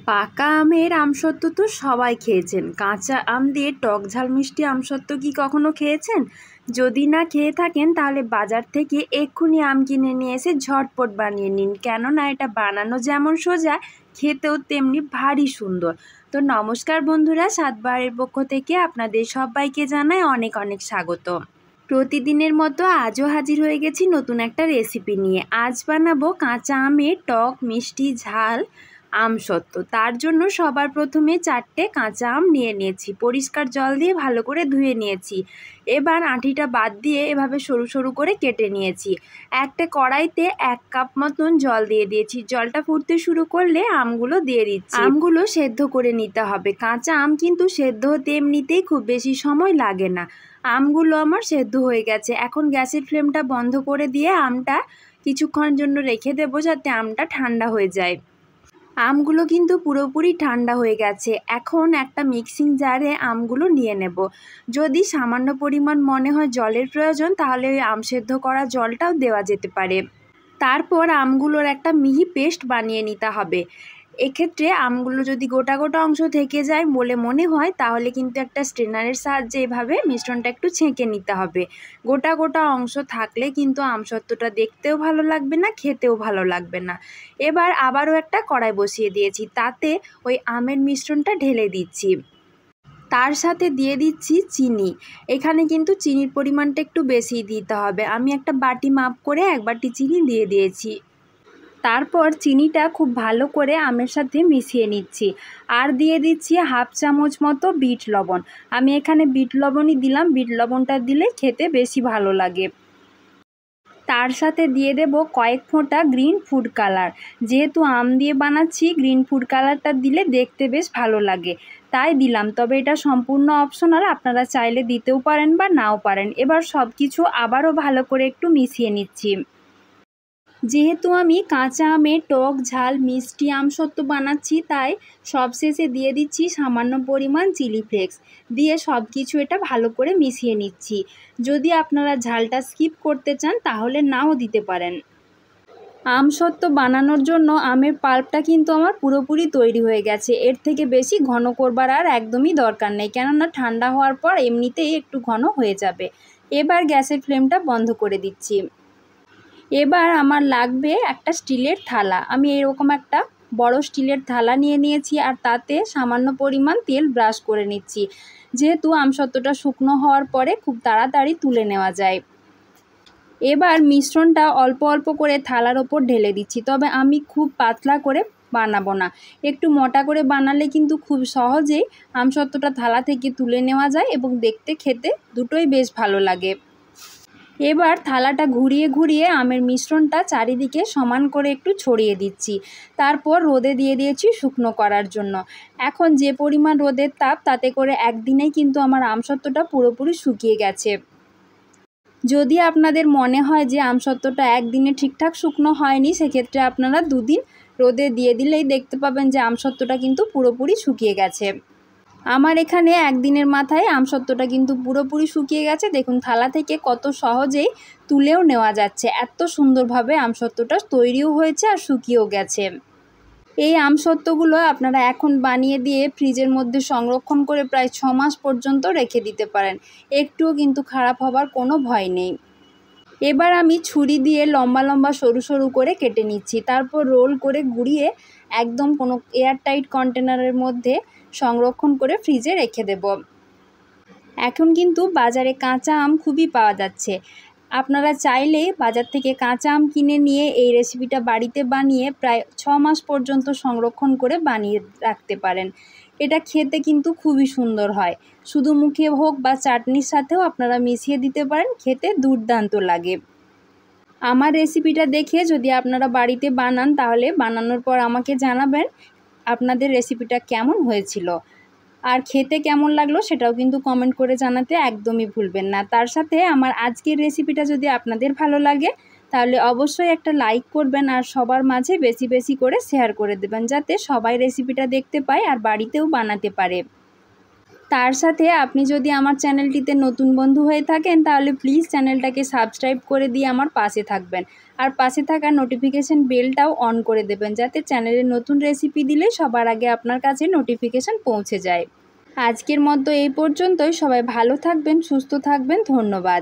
পাকা আমের আমসত্ত্ব তো সবাই খেয়েছেন। কাঁচা আম দিয়ে টক ঝাল মিষ্টি আমসত্ত্ব কি কখনো খেয়েছেন? যদি না খেয়ে থাকেন তাহলে বাজার থেকে এক্ষুনি আম কিনে নিয়ে এসে ঝটপট বানিয়ে নিন, কেননা এটা বানানো যেমন সোজা, খেতেও তেমনি ভারী সুন্দর। তো নমস্কার বন্ধুরা, স্বাদবাহারের পক্ষ থেকে আপনাদের সবাইকে জানাই অনেক অনেক স্বাগত। প্রতিদিনের মতো আজও হাজির হয়ে গেছি নতুন একটা রেসিপি নিয়ে। আজ বানাবো কাঁচা আমের টক মিষ্টি ঝাল আমসত্ত্ব। তার জন্য সবার প্রথমে 4টে কাঁচা আম নিয়ে নিয়েছি, পরিষ্কার জল দিয়ে ভালো করে ধুয়ে নিয়েছি। এবার আঁটিটা বাদ দিয়ে এভাবে সরু সরু করে কেটে নিয়েছি। একটা কড়াইতে 1 কাপ মতন জল দিয়ে দিয়েছি। জলটা ফুটতে শুরু করলে আমগুলো দিয়ে দিচ্ছি। আমগুলো সেদ্ধ করে নিতে হবে। কাঁচা আম কিন্তু সেদ্ধ হতে এমনিতেই খুব বেশি সময় লাগে না। আমগুলো আমার সেদ্ধ হয়ে গেছে। এখন গ্যাসের ফ্লেমটা বন্ধ করে দিয়ে আমটা কিছুক্ষণের জন্য রেখে দেবো, যাতে আমটা ঠান্ডা হয়ে যায়। আমগুলো কিন্তু পুরোপুরি ঠান্ডা হয়ে গেছে। এখন একটা মিক্সিং জারে আমগুলো নিয়ে নেব। যদি সামান্য পরিমাণ মনে হয় জলের প্রয়োজন, তাহলে ওই আম সেদ্ধ করা জলটাও দেওয়া যেতে পারে। তারপর আমগুলোর একটা মিহি পেস্ট বানিয়ে নিতে হবে। এক্ষেত্রে আমগুলো যদি গোটা গোটা অংশ থেকে যায় বলে মনে হয়, তাহলে কিন্তু একটা স্ট্রেনারের সাহায্যে এভাবে মিশ্রণটা একটু ছেঁকে নিতে হবে। গোটা গোটা অংশ থাকলে কিন্তু আমসত্ত্বটা দেখতেও ভালো লাগবে না, খেতেও ভালো লাগবে না। এবার আবারও একটা কড়াই বসিয়ে দিয়েছি, তাতে ওই আমের মিশ্রণটা ঢেলে দিচ্ছি। তার সাথে দিয়ে দিচ্ছি চিনি। এখানে কিন্তু চিনির পরিমাণটা একটু বেশি দিতে হবে। আমি একটা বাটি মাপ করে 1 বাটি চিনি দিয়ে দিয়েছি। তারপর চিনিটা খুব ভালো করে আমের সাথে মিশিয়ে নিচ্ছি। আর দিয়ে দিচ্ছি 1/2 চামচ মতো বিট লবণ। আমি এখানে বিট লবণই দিলাম, বিট লবণটা দিলে খেতে বেশি ভালো লাগে। তার সাথে দিয়ে দেব কয়েক ফোঁটা গ্রিন ফুড কালার। যেহেতু আম দিয়ে বানাচ্ছি, গ্রিন ফুড কালারটা দিলে দেখতে বেশ ভালো লাগে, তাই দিলাম। তবে এটা সম্পূর্ণ অপশনাল, আপনারা চাইলে দিতেও পারেন বা নাও পারেন। এবার সব কিছু আবারও ভালো করে একটু মিশিয়ে নিচ্ছি। যেহেতু আমি কাঁচা আমের টক ঝাল মিষ্টি আমসত্ত্ব বানাচ্ছি, তাই সবশেষে দিয়ে দিচ্ছি সামান্য পরিমাণ চিলি ফ্লেক্স। দিয়ে সব কিছু এটা ভালো করে মিশিয়ে নিচ্ছি। যদি আপনারা ঝালটা স্কিপ করতে চান তাহলে নাও দিতে পারেন। আমসত্ত্ব বানানোর জন্য আমের পাল্পটা কিন্তু আমার পুরোপুরি তৈরি হয়ে গেছে। এর থেকে বেশি ঘন করবার আর একদমই দরকার নেই, কেননা ঠান্ডা হওয়ার পর এমনিতেই একটু ঘন হয়ে যাবে। এবার গ্যাসের ফ্লেমটা বন্ধ করে দিচ্ছি। এবার আমার লাগবে একটা স্টিলের থালা। আমি এরকম একটা বড় স্টিলের থালা নিয়ে নিয়েছি, আর তাতে সামান্য পরিমাণ তেল ব্রাশ করে নিচ্ছি। যেহেতু আমসত্ত্বটা শুকনো হওয়ার পরে খুব তাড়াতাড়ি তুলে নেওয়া যায়। এবার মিশ্রণটা অল্প অল্প করে থালার ওপর ঢেলে দিচ্ছি। তবে আমি খুব পাতলা করে বানাবো না, একটু মোটা করে বানালে কিন্তু খুব সহজেই আমসত্ত্বটা থালা থেকে তুলে নেওয়া যায় এবং দেখতে খেতে দুটোই বেশ ভালো লাগে। এবার থালাটা ঘুরিয়ে ঘুরিয়ে আমের মিশ্রণটা চারিদিকে সমান করে একটু ছড়িয়ে দিচ্ছি। তারপর রোদে দিয়ে দিয়েছি শুকনো করার জন্য। এখন যে পরিমাণ রোদের তাপ, তাতে করে একদিনেই কিন্তু আমার আমসত্ত্বটা পুরোপুরি শুকিয়ে গেছে। যদি আপনাদের মনে হয় যে আমসত্ত্বটা একদিনে ঠিকঠাক শুকনো হয়নি, সেক্ষেত্রে আপনারা 2 দিন রোদে দিয়ে দিলেই দেখতে পাবেন যে আমসত্ত্বটা কিন্তু পুরোপুরি শুকিয়ে গেছে। আমার এখানে একদিনের মাথায় আমসত্ত্বটা কিন্তু পুরোপুরি শুকিয়ে গেছে। দেখুন থালা থেকে কত সহজেই তুলেও নেওয়া যাচ্ছে। এত সুন্দরভাবে আমসত্ত্বটা তৈরিও হয়েছে আর শুকিয়েও গেছে। এই আমসত্ত্বগুলো আপনারা এখন বানিয়ে দিয়ে ফ্রিজের মধ্যে সংরক্ষণ করে প্রায় 6 মাস পর্যন্ত রেখে দিতে পারেন। একটুও কিন্তু খারাপ হবার কোনো ভয় নেই। এবার আমি ছুরি দিয়ে লম্বা লম্বা সরু সরু করে কেটে নিচ্ছি। তারপর রোল করে গুঁড়িয়ে একদম কোনো এয়ারটাইট কন্টেনারের মধ্যে সংরক্ষণ করে ফ্রিজে রেখে দেব। এখন কিন্তু বাজারে কাঁচা আম খুবই পাওয়া যাচ্ছে। আপনারা চাইলে বাজার থেকে কাঁচা আম কিনে নিয়ে এই রেসিপিটা বাড়িতে বানিয়ে প্রায় 6 মাস পর্যন্ত সংরক্ষণ করে বানিয়ে রাখতে পারেন। এটা খেতে কিন্তু খুবই সুন্দর হয়। শুধু মুখে হোক বা চাটনির সাথেও আপনারা মিশিয়ে দিতে পারেন, খেতে দুর্দান্ত লাগে। আমার রেসিপিটা দেখে যদি আপনারা বাড়িতে বানান, তাহলে বানানোর পর আমাকে জানাবেন আপনাদের রেসিপিটা কেমন হয়েছিল। আর খেতে কেমন লাগলো সেটাও কিন্তু কমেন্ট করে জানাতে একদমই ভুলবেন না। তার সাথে আমার আজকের রেসিপিটা যদি আপনাদের ভালো লাগে, তাহলে অবশ্যই একটা লাইক করবেন আর সবার মাঝে বেশি বেশি করে শেয়ার করে দেবেন, যাতে সবাই রেসিপিটা দেখতে পায় আর বাড়িতেও বানাতে পারে। তার সাথে আপনি যদি আমার চ্যানেলটিতে নতুন বন্ধু হয়ে থাকেন তাহলে প্লিজ চ্যানেলটাকে সাবস্ক্রাইব করে দিয়ে আমার পাশে থাকবেন, আর পাশে থাকা নোটিফিকেশান বেলটাও অন করে দেবেন, যাতে চ্যানেলে নতুন রেসিপি দিলে সবার আগে আপনার কাছে নোটিফিকেশান পৌঁছে যায়। আজকের মতো এই পর্যন্তই। সবাই ভালো থাকবেন, সুস্থ থাকবেন। ধন্যবাদ।